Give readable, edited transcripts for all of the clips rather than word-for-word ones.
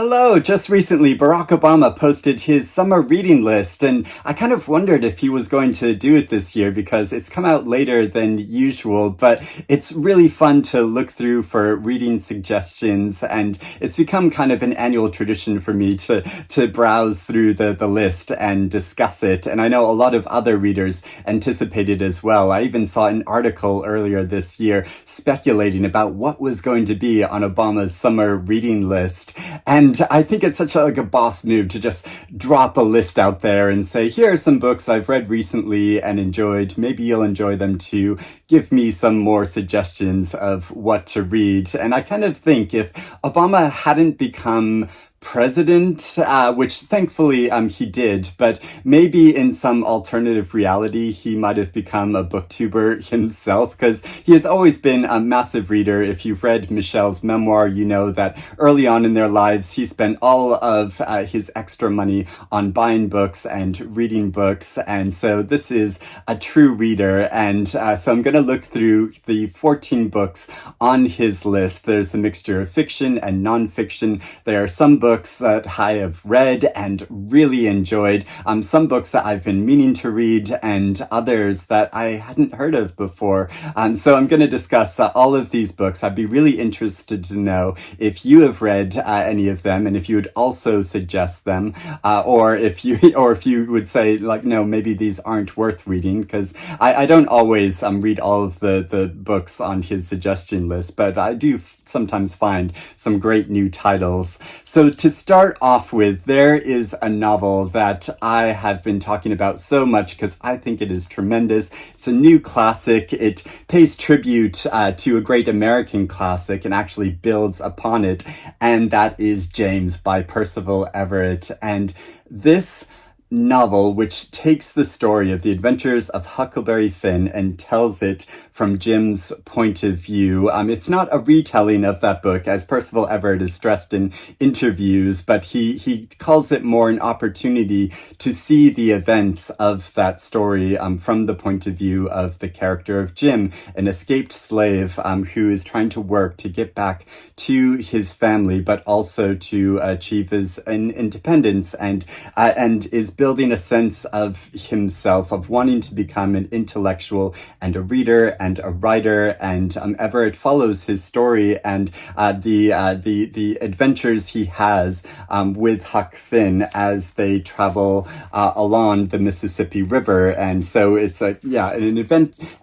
Hello, just recently Barack Obama posted his summer reading list, and I kind of wondered if he was going to do it this year because it's come out later than usual, but it's really fun to look through for reading suggestions, and it's become kind of an annual tradition for me to browse through the list and discuss it, and I know a lot of other readers anticipated as well. I even saw an article earlier this year speculating about what was going to be on Obama's summer reading list, and I think it's such like a boss move to just drop a list out there and say, here are some books I've read recently and enjoyed. Maybe you'll enjoy them too. Give me some more suggestions of what to read. And I kind of think if Obama hadn't become president, which thankfully he did, but maybe in some alternative reality he might have become a booktuber himself, because he has always been a massive reader. If you've read Michelle's memoir, you know that early on in their lives he spent all of his extra money on buying books and reading books, and so this is a true reader. And so I'm going to look through the 14 books on his list. There's a mixture of fiction and nonfiction. There are some books that I have read and really enjoyed, some books that I've been meaning to read, and others that I hadn't heard of before. So I'm going to discuss all of these books. I'd be really interested to know if you have read any of them, and if you would also suggest them, or if you would say, like, no, maybe these aren't worth reading, because I don't always read all of the books on his suggestion list, but I do sometimes find some great new titles. So to start off with, there is a novel that I have been talking about so much because I think it is tremendous. It's a new classic. It pays tribute to a great American classic and actually builds upon it, and that is James by Percival Everett. And this novel, which takes the story of the adventures of Huckleberry Finn and tells it from Jim's point of view. It's not a retelling of that book, as Percival Everett is stressed in interviews, but he calls it more an opportunity to see the events of that story from the point of view of the character of Jim, an escaped slave who is trying to work to get back to his family, but also to achieve his independence, and is building a sense of himself, of wanting to become an intellectual and a reader and a writer. And Everett follows his story and the adventures he has with Huck Finn as they travel along the Mississippi River. And so it's an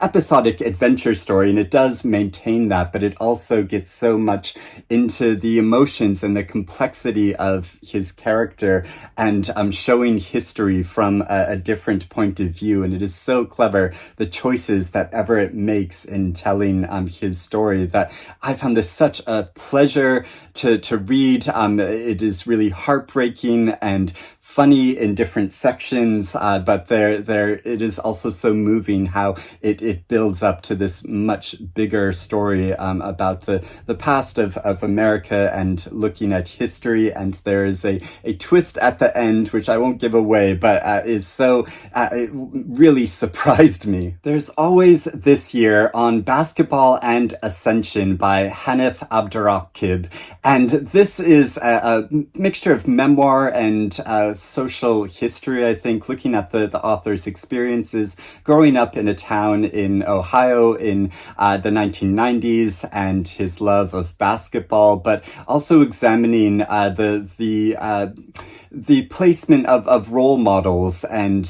episodic adventure story, and it does maintain that, but it also gets so much into the emotions and the complexity of his character, and showing history from a different point of view. And it is so clever, the choices that Everett makes in telling his story, that I found this such a pleasure to read. It is really heartbreaking and funny in different sections, but there it is also so moving how it builds up to this much bigger story about the past of America and looking at history. And there is a twist at the end, which I won't give away, but is so it really surprised me. There's always this year on Basketball and Ascension by Hanif Abdurraquib, and this is a mixture of memoir and social history, I think, looking at the author's experiences growing up in a town in Ohio in the 1990s and his love of basketball, but also examining the placement of role models and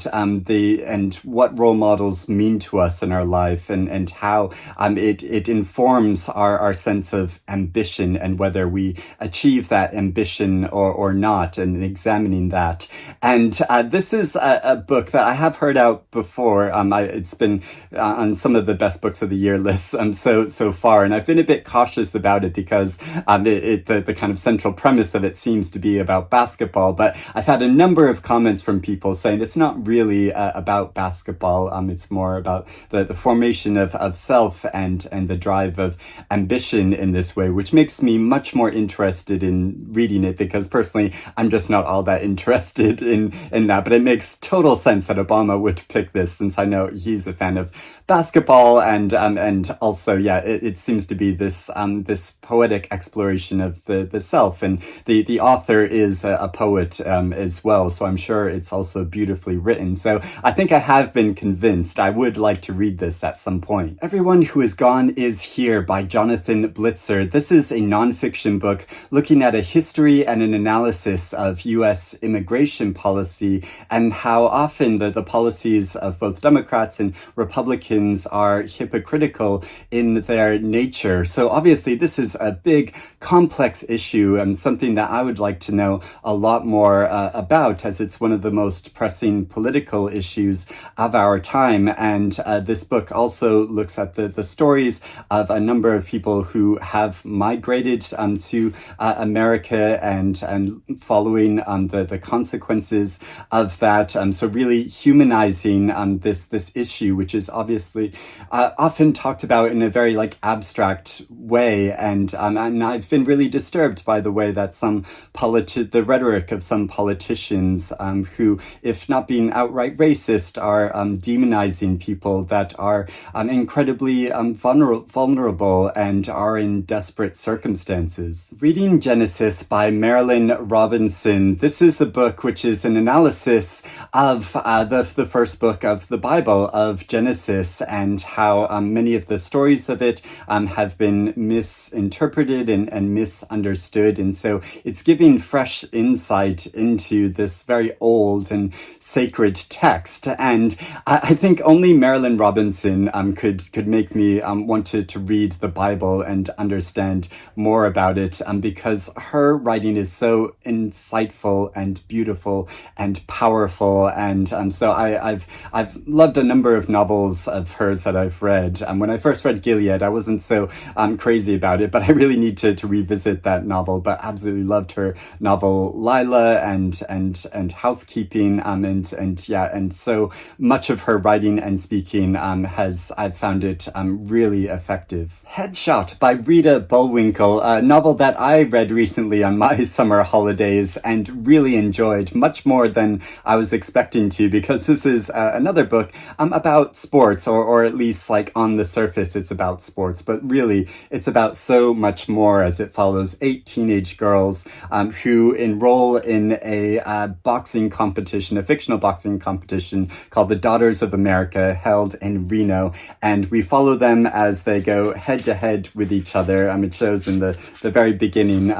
what role models mean to us in our life, and how it informs our sense of ambition and whether we achieve that ambition or not, and examining that. And this is a book that I have heard out before. It's been on some of the best books of the year lists so far, and I've been a bit cautious about it because the kind of central premise of it seems to be about basketball, but but I've had a number of comments from people saying it's not really about basketball. It's more about the formation of self and the drive of ambition in this way, which makes me much more interested in reading it, because personally, I'm just not all that interested in that. But it makes total sense that Obama would pick this, since I know he's a fan of basketball, and also, yeah, it seems to be this this poetic exploration of the self, and the author is a poet as well, so I'm sure it's also beautifully written. So I think I have been convinced. I would like to read this at some point. Everyone Who Is Gone Is Here by Jonathan Blitzer. This is a nonfiction book looking at a history and an analysis of U.S. immigration policy, and how often the policies of both Democrats and Republicans are hypocritical in their nature. So obviously this is a big, complex issue, and something that I would like to know a lot more about, as it's one of the most pressing political issues of our time. And this book also looks at the stories of a number of people who have migrated to America, and following the consequences of that. So really humanizing this issue, which is obviously often talked about in a very abstract way, and I've been really disturbed by the way that the rhetoric of some politicians who, if not being outright racist, are demonizing people that are incredibly vulnerable and are in desperate circumstances. Reading Genesis by Marilynne Robinson. This is a book which is an analysis of the first book of the Bible, of Genesis, and how many of the stories of it have been misinterpreted and misunderstood. And so it's giving fresh insight into this very old and sacred text. And I think only Marilynne Robinson could make me want to read the Bible and understand more about it, because her writing is so insightful and beautiful and powerful. And so I've loved a number of novels of hers that I've read. When I first read Gilead, I wasn't so crazy about it, but I really need to revisit that novel. But absolutely loved her novel Lila and Housekeeping, and so much of her writing and speaking I've found it really effective. Headshot by Rita Bullwinkel, a novel that I read recently on my summer holidays and really enjoyed much more than I was expecting to, because this is another book about sports, or at least on the surface it's about sports, but really it's about so much more, as it follows 8 teenage girls who enroll in a boxing competition, a fictional boxing competition called the Daughters of America, held in Reno, and we follow them as they go head to head with each other. It shows in the very beginning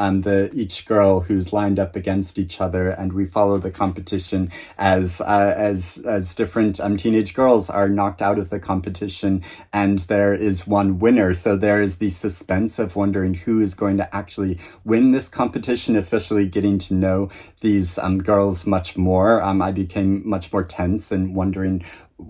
each girl who's lined up against each other, and we follow the competition as different teenage girls are knocked out of the competition, and there is one winner. So there is the suspense of wondering who is going to actually win this competition, especially getting to know these girls much more. I became much more tense and wondering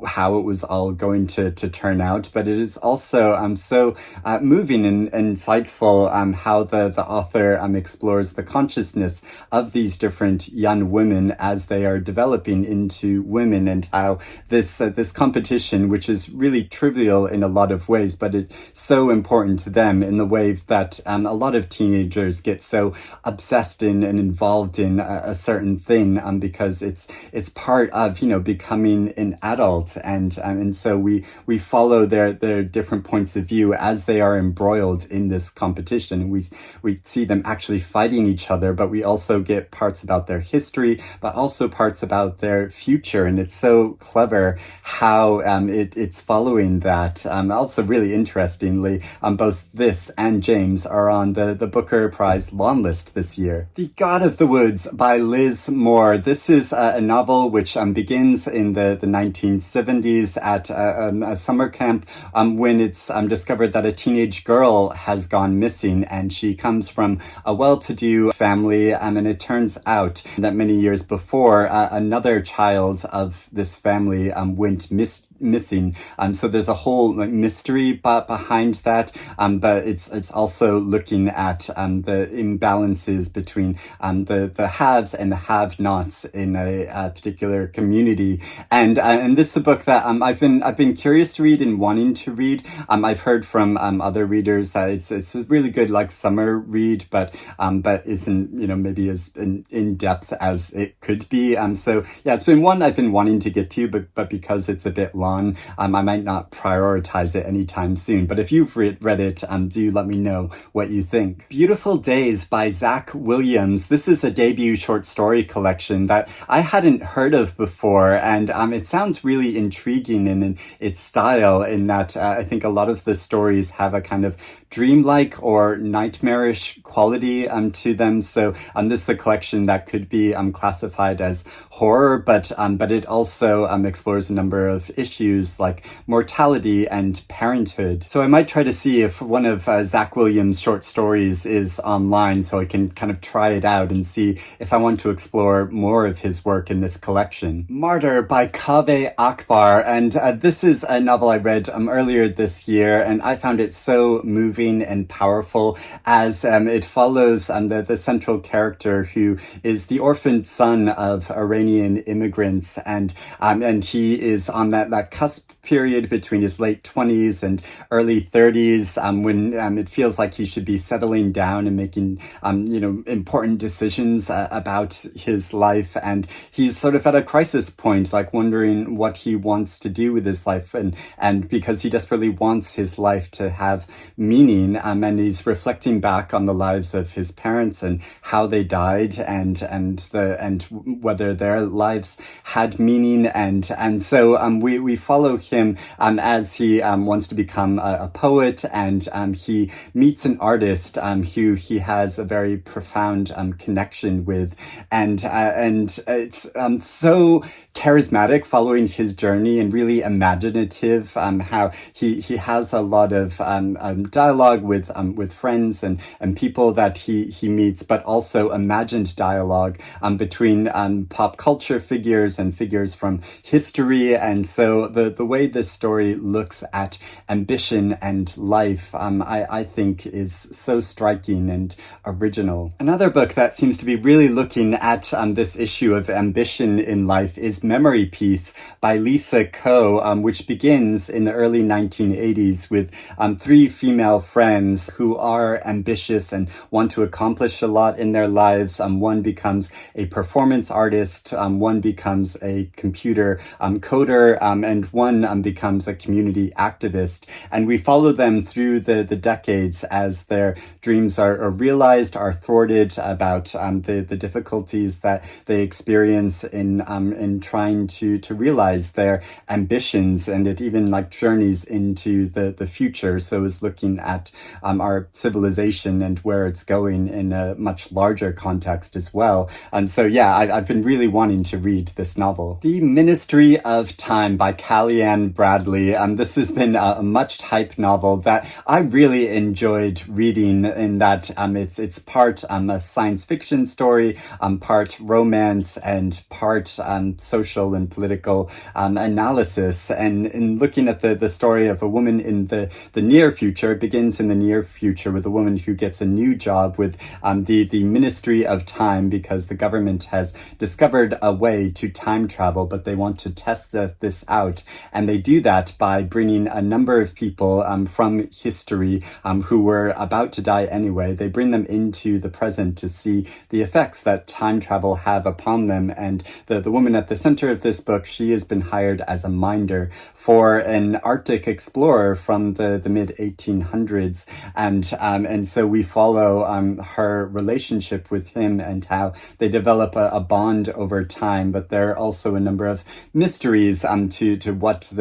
how it was all going to turn out. But it is also so moving and insightful how the author explores the consciousness of these different young women as they are developing into women, and how this competition, which is really trivial in a lot of ways, but it's so important to them in the way that a lot of teenagers get so obsessed in and involved in a certain thing because it's part of becoming an adult. And so we follow their different points of view as they are embroiled in this competition. We see them actually fighting each other, but we also get parts about their history, but also parts about their future. And it's so clever how it's following that. Also really interestingly, both this and James are on the Booker Prize long list this year. The God of the Woods by Liz Moore. This is a novel which begins in the 1970s at a summer camp when it's discovered that a teenage girl has gone missing, and she comes from a well-to-do family, and it turns out that many years before, another child of this family went missing. So there's a whole like mystery behind that, but it's also looking at the imbalances between the haves and the have-nots in a particular community. And this is a book that I've been curious to read and wanting to read. I've heard from other readers that it's a really good like summer read, but isn't maybe as in depth as it could be. So yeah, it's been one I've been wanting to get to, but because it's a bit long, I might not prioritize it anytime soon. But if you've read it, do let me know what you think. Beautiful Days by Zach Williams. This is a debut short story collection that I hadn't heard of before, and it sounds really intriguing in its style, in that I think a lot of the stories have a kind of dreamlike or nightmarish quality to them. So this is a collection that could be classified as horror, but it also explores a number of issues like mortality and parenthood. So I might try to see if one of Zach Williams' short stories is online, so I can kind of try it out and see if I want to explore more of his work in this collection. Martyr by Kaveh Akbar, and this is a novel I read earlier this year, and I found it so moving and powerful, as it follows the central character, who is the orphaned son of Iranian immigrants, and he is on that cusp period between his late 20s and early 30s, when it feels like he should be settling down and making important decisions about his life, and he's sort of at a crisis point, like wondering what he wants to do with his life, and because he desperately wants his life to have meaning, and he's reflecting back on the lives of his parents and how they died, and whether their lives had meaning, and so we follow him as he wants to become a poet, and he meets an artist who he has a very profound connection with, and it's so charismatic following his journey, and really imaginative, how he has a lot of dialogue with friends and people that he meets, but also imagined dialogue between pop culture figures and figures from history. And so the way this story looks at ambition and life, I think is so striking and original. Another book that seems to be really looking at this issue of ambition in life is Memory Piece by Lisa Ko, which begins in the early 1980s with three female friends who are ambitious and want to accomplish a lot in their lives. One becomes a performance artist, one becomes a computer coder, and one becomes a community activist. And we follow them through the decades as their dreams are realized, are thwarted, about the difficulties that they experience in trying to realize their ambitions, and it even like journeys into the future. So is looking at our civilization and where it's going in a much larger context as well. So yeah, I've been really wanting to read this novel. The Ministry of Time by Kaliane Bradley. This has been a much hyped novel that I really enjoyed reading, in that it's part a science fiction story, part romance, and part social and political analysis. And in looking at the story of a woman in the near future, it begins in the near future with a woman who gets a new job with the Ministry of Time, because the government has discovered a way to time travel, but they want to test this out. And they do that by bringing a number of people from history who were about to die anyway. They bring them into the present to see the effects that time travel have upon them. And the woman at the center of this book, she has been hired as a minder for an Arctic explorer from the mid 1800s, and so we follow her relationship with him and how they develop a bond over time. But there are also a number of mysteries to what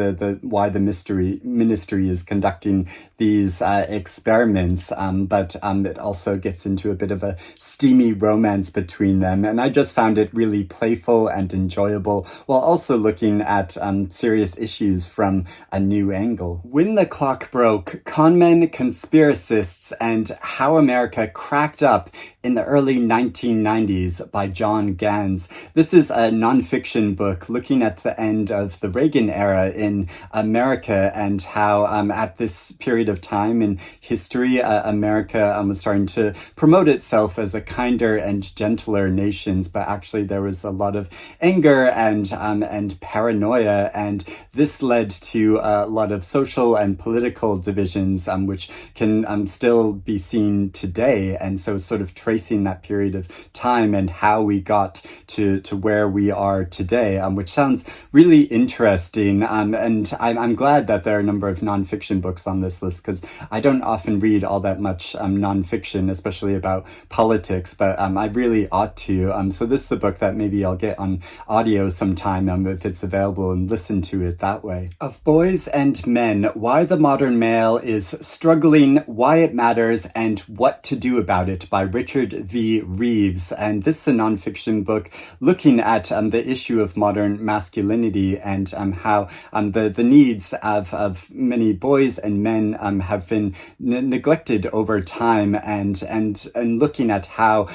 why the ministry is conducting these experiments, but it also gets into a bit of a steamy romance between them, and I just found it really playful and enjoyable, while also looking at serious issues from a new angle. When the Clock Broke: Conmen, Conspiracists, and How America Cracked Up in the early 1990s by John Ganz. This is a nonfiction book looking at the end of the Reagan era in America and how at this period of time in history, America was starting to promote itself as a kinder and gentler nation, but actually there was a lot of anger and paranoia, and this led to a lot of social and political divisions, which can still be seen today. And so sort of tracing that period of time and how we got to where we are today, which sounds really interesting. And I'm glad that there are a number of nonfiction books on this list, because I don't often read all that much nonfiction, especially about politics, but I really ought to. So this is a book that maybe I'll get on audio sometime if it's available, and listen to it that way. Of Boys and Men, Why the Modern Male is Struggling, Why It Matters, and What to Do About It by Richard V. Reeves. And this is a nonfiction book looking at the issue of modern masculinity and how the needs of many boys and men have been neglected over time, and looking at how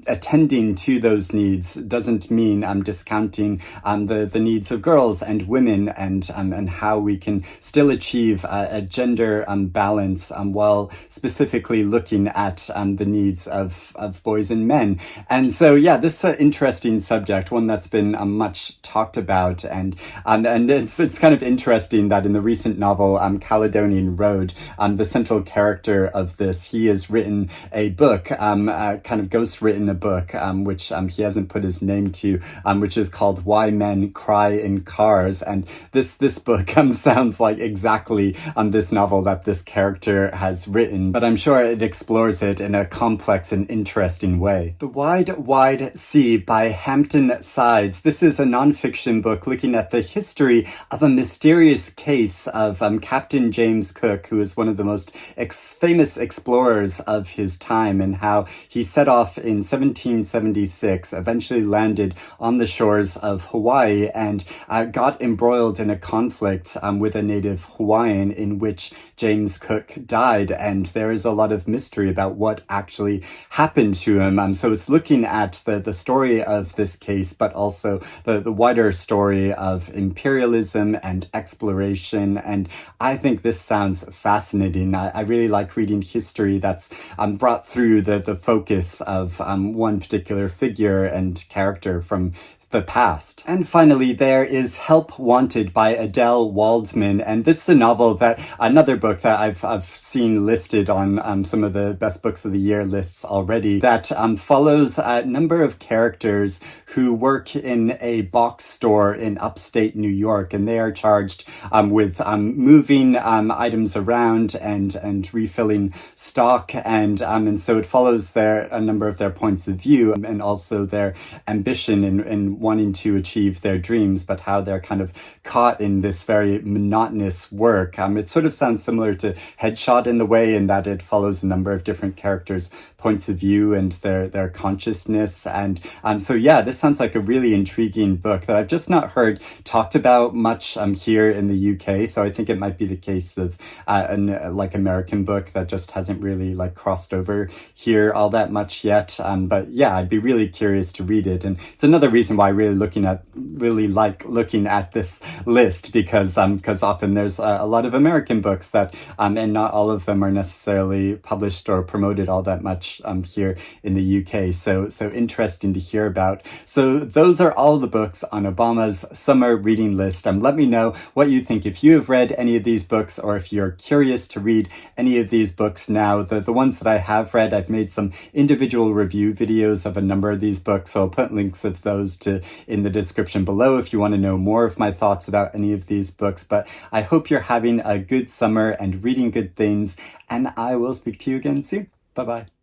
attending to those needs doesn't mean discounting the needs of girls and women, and how we can still achieve a gender balance while specifically looking at the needs of boys and men. And so, yeah, this is an interesting subject, one that's been much talked about, and it's kind of interesting that in the recent novel Caledonian Road, the central character of this, he has written a book, kind of ghost-written a book, which he hasn't put his name to, which is called Why Men Cry in Cars. And this book sounds like exactly this novel that this character has written, but I'm sure it explores it in a complex and interesting way. The Wide Sea by Hampton Sides. This is a nonfiction book looking at the history of a mysterious case of Captain James Cook, who is one of the most famous explorers of his time, and how he set off in 1776, eventually landed on the shores of Hawaii, and got embroiled in a conflict with a native Hawaiian in which James Cook died, and there is a lot of mystery about what actually happened to him. So it's looking at the story of this case, but also the wider story of imperialism and exploration, and I think this sounds fascinating. I really like reading history that's brought through the focus of one particular figure and character from the past. And finally, there is Help Wanted by Adelle Waldman, and this is another book that I've seen listed on some of the best books of the year lists already, that follows a number of characters who work in a box store in upstate New York, and they are charged with moving items around and refilling stock, and so it follows a number of their points of view, and also their ambition in wanting to achieve their dreams, but how they're kind of caught in this very monotonous work. It sort of sounds similar to Headshot in the way, in that it follows a number of different characters' points of view and their consciousness. And so yeah, this sounds like a really intriguing book that I've just not heard talked about much here in the UK. So I think it might be the case of an American book that just hasn't really crossed over here all that much yet. But yeah, I'd be really curious to read it, and it's another reason why I really like looking at this list, because often there's a lot of American books that and not all of them are necessarily published or promoted all that much here in the UK. So interesting to hear about. So those are all the books on Obama's summer reading list. Let me know what you think, if you have read any of these books, or if you're curious to read any of these books now. The ones that I have read, I've made some individual review videos of a number of these books, so I'll put links of those in the description below if you want to know more of my thoughts about any of these books. But I hope you're having a good summer and reading good things, and I will speak to you again soon. Bye-bye.